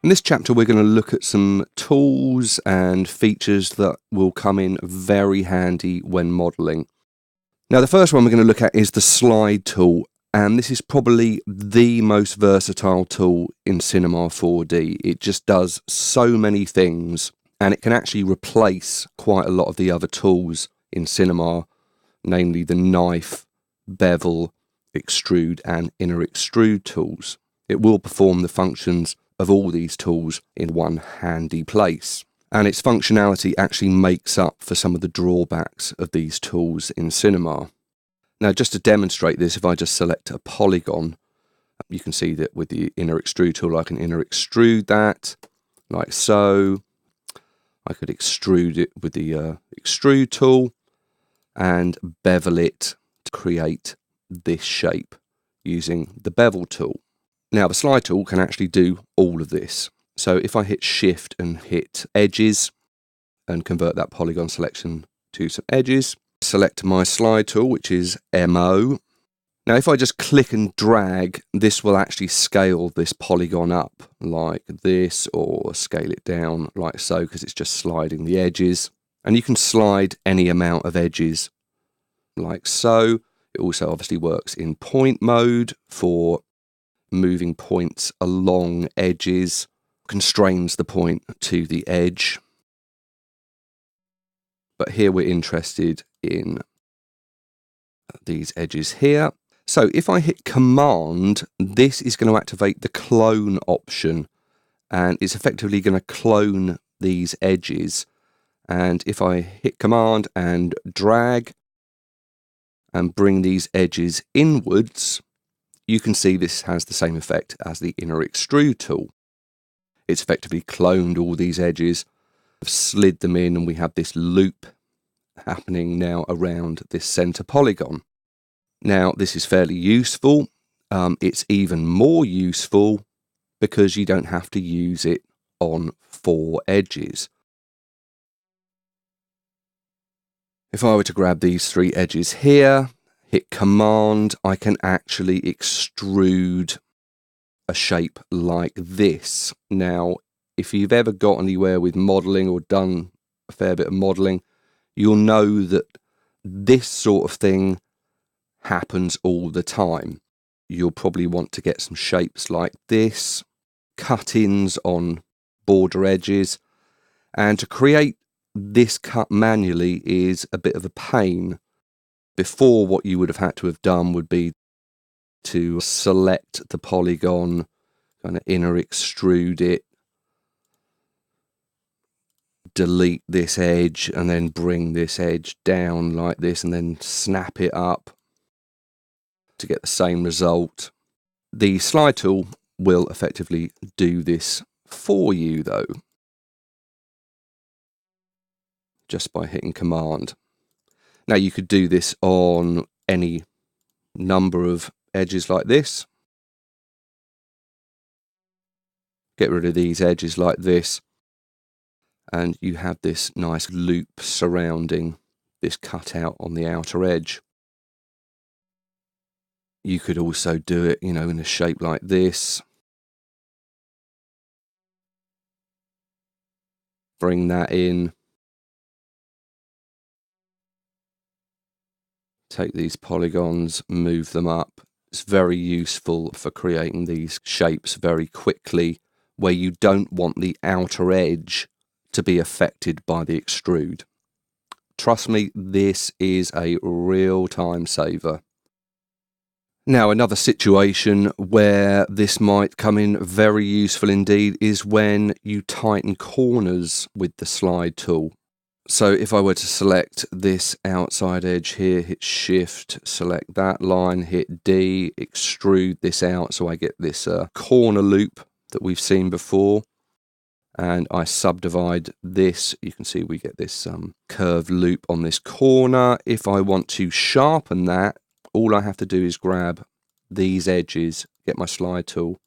In this chapter, we're going to look at some tools and features that will come in very handy when modelling. Now, the first one we're going to look at is the slide tool, and this is probably the most versatile tool in Cinema 4D. It just does so many things, and it can actually replace quite a lot of the other tools in Cinema, namely the knife, bevel, extrude and inner extrude tools. It will perform the functions of all these tools in one handy place. And its functionality actually makes up for some of the drawbacks of these tools in Cinema. Now, just to demonstrate this, if I just select a polygon, you can see that with the inner extrude tool, I can inner extrude that, like so. I could extrude it with the extrude tool and bevel it to create this shape using the bevel tool. Now, the slide tool can actually do all of this. So if I hit shift and hit edges and convert that polygon selection to some edges, select my slide tool, which is MO. Now, if I just click and drag, this will actually scale this polygon up like this, or scale it down like so, because it's just sliding the edges. And you can slide any amount of edges like so. It also obviously works in point mode for moving points along edges, constrains the point to the edge. But here we're interested in these edges here. So if I hit Command, this is going to activate the clone option, and it's effectively going to clone these edges. And if I hit Command and drag and bring these edges inwards, you can see this has the same effect as the inner extrude tool. It's effectively cloned all these edges, slid them in, and we have this loop happening now around this center polygon. Now, this is fairly useful. It's even more useful because you don't have to use it on 4 edges. If I were to grab these 3 edges here, hit Command, I can actually extrude a shape like this. Now, if you've ever got anywhere with modelling or done a fair bit of modelling, you'll know that this sort of thing happens all the time. You'll probably want to get some shapes like this, cut-ins on border edges, and to create this cut manually is a bit of a pain. Before, what you would have had to have done would be to select the polygon, kind of inner extrude it, delete this edge, and then bring this edge down like this, and then snap it up to get the same result. The slide tool will effectively do this for you, though, just by hitting Command. Now, you could do this on any number of edges like this. Get rid of these edges like this, and you have this nice loop surrounding this cutout on the outer edge. You could also do it, in a shape like this. Bring that in. Take these polygons, move them up. It's very useful for creating these shapes very quickly, where you don't want the outer edge to be affected by the extrude. Trust me, this is a real time saver. Now, another situation where this might come in very useful indeed is when you tighten corners with the slide tool. So if I were to select this outside edge here, hit Shift, select that line, hit D, extrude this out so I get this corner loop that we've seen before, and I subdivide this, you can see we get this curved loop on this corner. If I want to sharpen that, all I have to do is grab these edges, get my slide tool,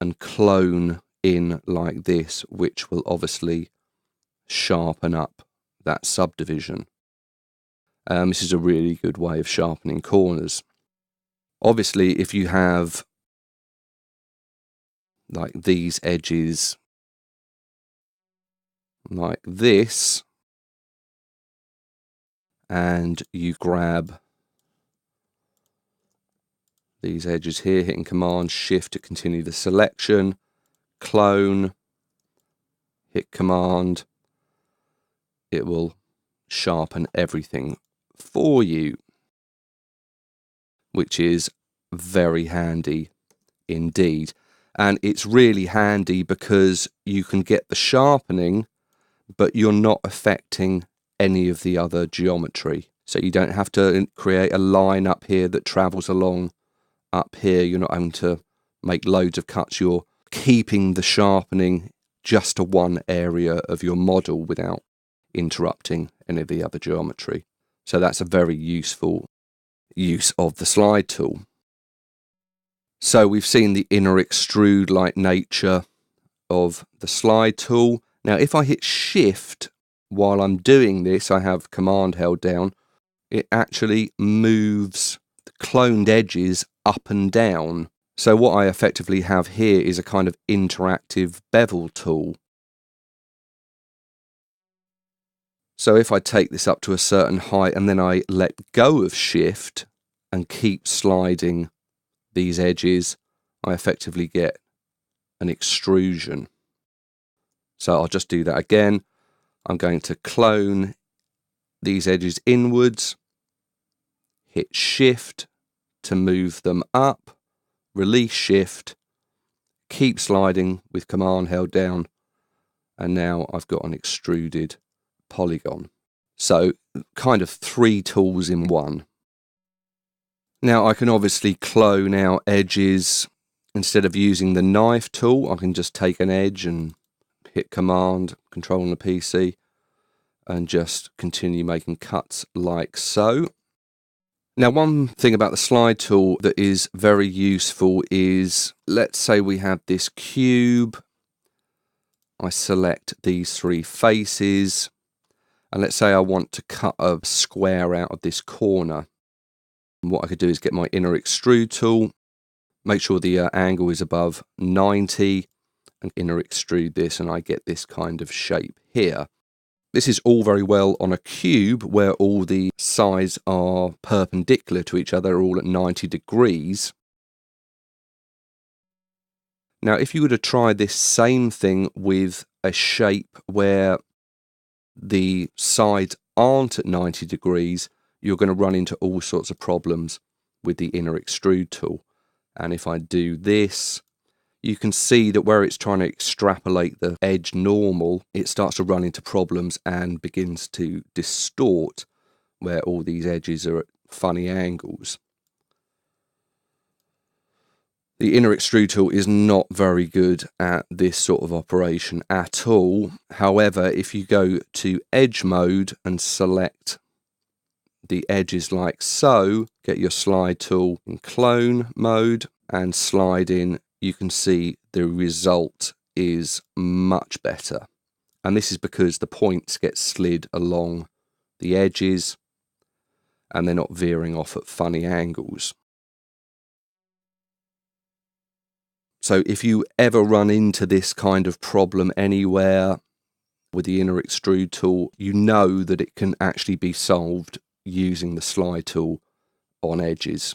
and clone in like this, which will obviously sharpen up that subdivision. This is a really good way of sharpening corners. Obviously, if you have like these edges like this, and you grab these edges here, hitting Command Shift to continue the selection, clone, hit Command, it will sharpen everything for you, which is very handy indeed. And it's really handy because you can get the sharpening, but you're not affecting any of the other geometry. So you don't have to create a line up here that travels along up here. You're not having to make loads of cuts. You're keeping the sharpening just to one area of your model without interrupting any of the other geometry. So that's a very useful use of the slide tool. So we've seen the inner extrude-like nature of the slide tool. Now if I hit Shift while I'm doing this, I have Command held down, it actually moves the cloned edges up and down. So what I effectively have here is a kind of interactive bevel tool. So if I take this up to a certain height and then I let go of Shift and keep sliding these edges, I effectively get an extrusion. So I'll just do that again. I'm going to clone these edges inwards, hit Shift to move them up, release Shift, keep sliding with Command held down, and now I've got an extruded polygon. So kind of 3 tools in one. Now I can obviously clone out edges. Instead of using the knife tool, I can just take an edge and hit Command, Control on the PC, and just continue making cuts like so. Now one thing about the slide tool that is very useful is, let's say we have this cube, I select these 3 faces, and let's say I want to cut a square out of this corner. And what I could do is get my inner extrude tool, make sure the angle is above 90, and inner extrude this, and I get this kind of shape here. This is all very well on a cube where all the sides are perpendicular to each other, all at 90 degrees. Now, if you were to try this same thing with a shape where the sides aren't at 90 degrees, you're going to run into all sorts of problems with the inner extrude tool. And if I do this, you can see that where it's trying to extrapolate the edge normal, it starts to run into problems and begins to distort where all these edges are at funny angles. The inner extrude tool is not very good at this sort of operation at all. However, if you go to edge mode and select the edges like so, get your slide tool in clone mode and slide in, you can see the result is much better. And this is because the points get slid along the edges and they're not veering off at funny angles. So if you ever run into this kind of problem anywhere with the inner extrude tool, you know that it can actually be solved using the slide tool on edges.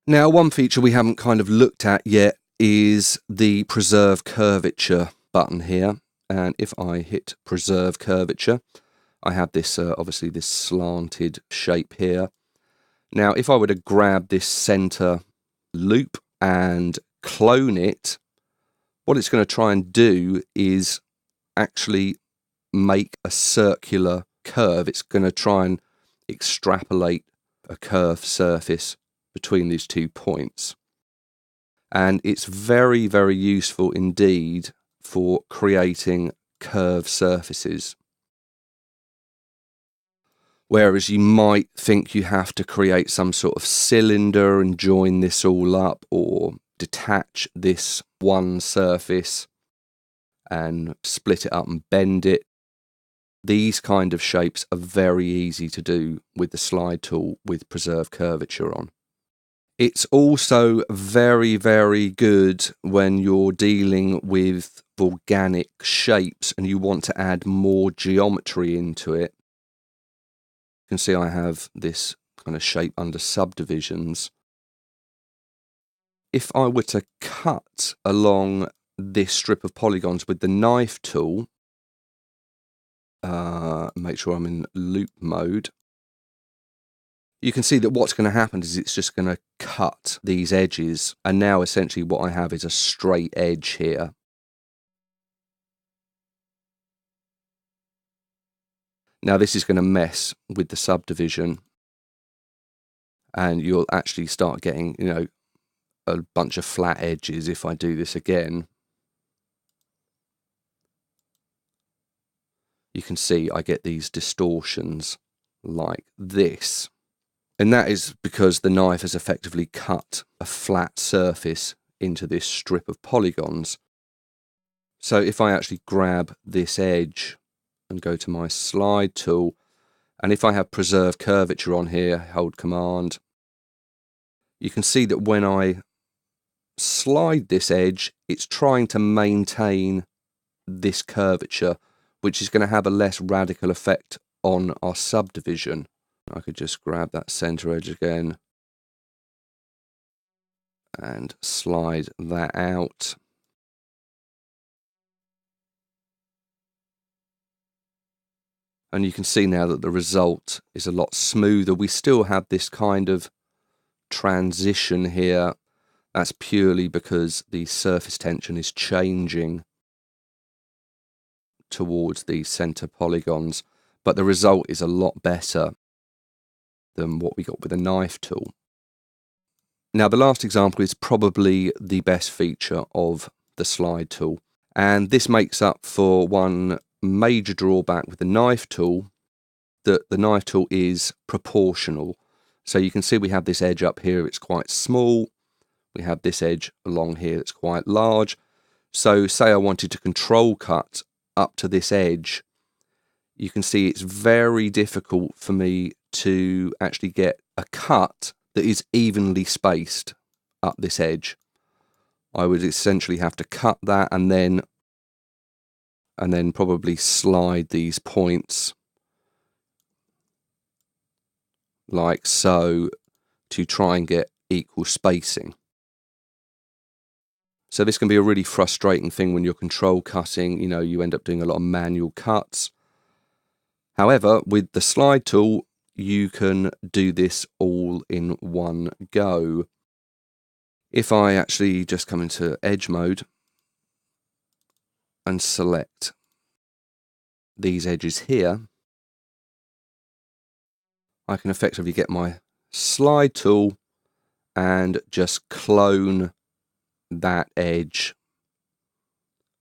Now, one feature we haven't kind of looked at yet is the preserve curvature button here. And if I hit preserve curvature, I have this, obviously this slanted shape here. Now, if I were to grab this center loop and clone it, what it's going to try and do is actually make a circular curve. It's going to try and extrapolate a curved surface between these 2 points. And it's very, very useful indeed for creating curved surfaces. Whereas you might think you have to create some sort of cylinder and join this all up, or detach this one surface and split it up and bend it. These kind of shapes are very easy to do with the slide tool with preserve curvature on. It's also very, very good when you're dealing with organic shapes and you want to add more geometry into it. You can see I have this kind of shape under subdivisions. If I were to cut along this strip of polygons with the knife tool, make sure I'm in loop mode, you can see that what's going to happen is it's just going to cut these edges, and now essentially what I have is a straight edge here. Now this is going to mess with the subdivision, and you'll actually start getting, you know, a bunch of flat edges if I do this again. You can see I get these distortions like this. And that is because the knife has effectively cut a flat surface into this strip of polygons. So if I actually grab this edge and go to my slide tool, and if I have preserve curvature on here, hold Command, you can see that when I slide this edge, it's trying to maintain this curvature, which is going to have a less radical effect on our subdivision. I could just grab that center edge again and slide that out. And you can see now that the result is a lot smoother. We still have this kind of transition here. That's purely because the surface tension is changing towards the center polygons, but the result is a lot better than what we got with the knife tool. Now the last example is probably the best feature of the slide tool, and this makes up for one major drawback with the knife tool, that the knife tool is proportional. So you can see we have this edge up here, it's quite small. We have this edge along here that's quite large. So say I wanted to control cut up to this edge, you can see it's very difficult for me to actually get a cut that is evenly spaced up this edge. I would essentially have to cut that and then probably slide these points like so to try and get equal spacing. So this can be a really frustrating thing when you're control cutting. You know, you end up doing a lot of manual cuts. However, with the slide tool, you can do this all in one go. If I actually just come into edge mode and select these edges here, I can effectively get my slide tool and just clone that edge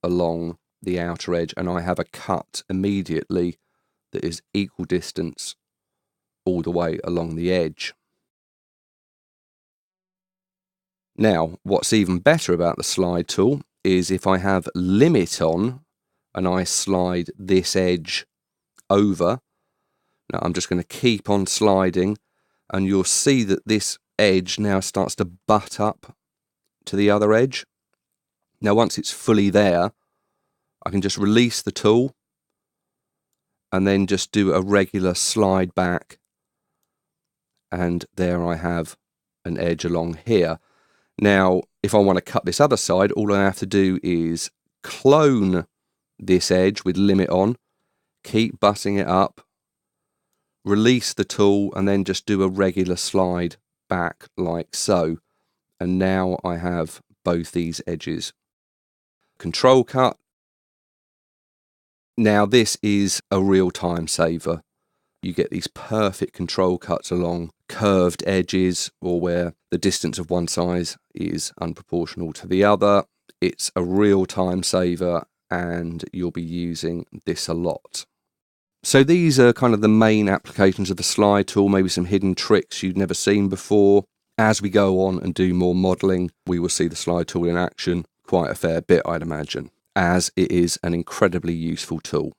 along the outer edge, and I have a cut immediately that is equal distance all the way along the edge. Now, what's even better about the slide tool is if I have limit on and I slide this edge over. Now I'm just going to keep on sliding, and you'll see that this edge now starts to butt up to the other edge. Now once it's fully there, I can just release the tool and then just do a regular slide back, and there I have an edge along here. Now if I want to cut this other side, all I have to do is clone this edge with limit on, keep butting it up, release the tool, and then just do a regular slide back like so. And now I have both these edges. Control cut. Now this is a real time saver. You get these perfect control cuts along curved edges, or where the distance of one side is unproportional to the other. It's a real time saver, and you'll be using this a lot. So these are kind of the main applications of the slide tool, maybe some hidden tricks you've never seen before. As we go on and do more modelling, we will see the slide tool in action quite a fair bit, I'd imagine, as it is an incredibly useful tool.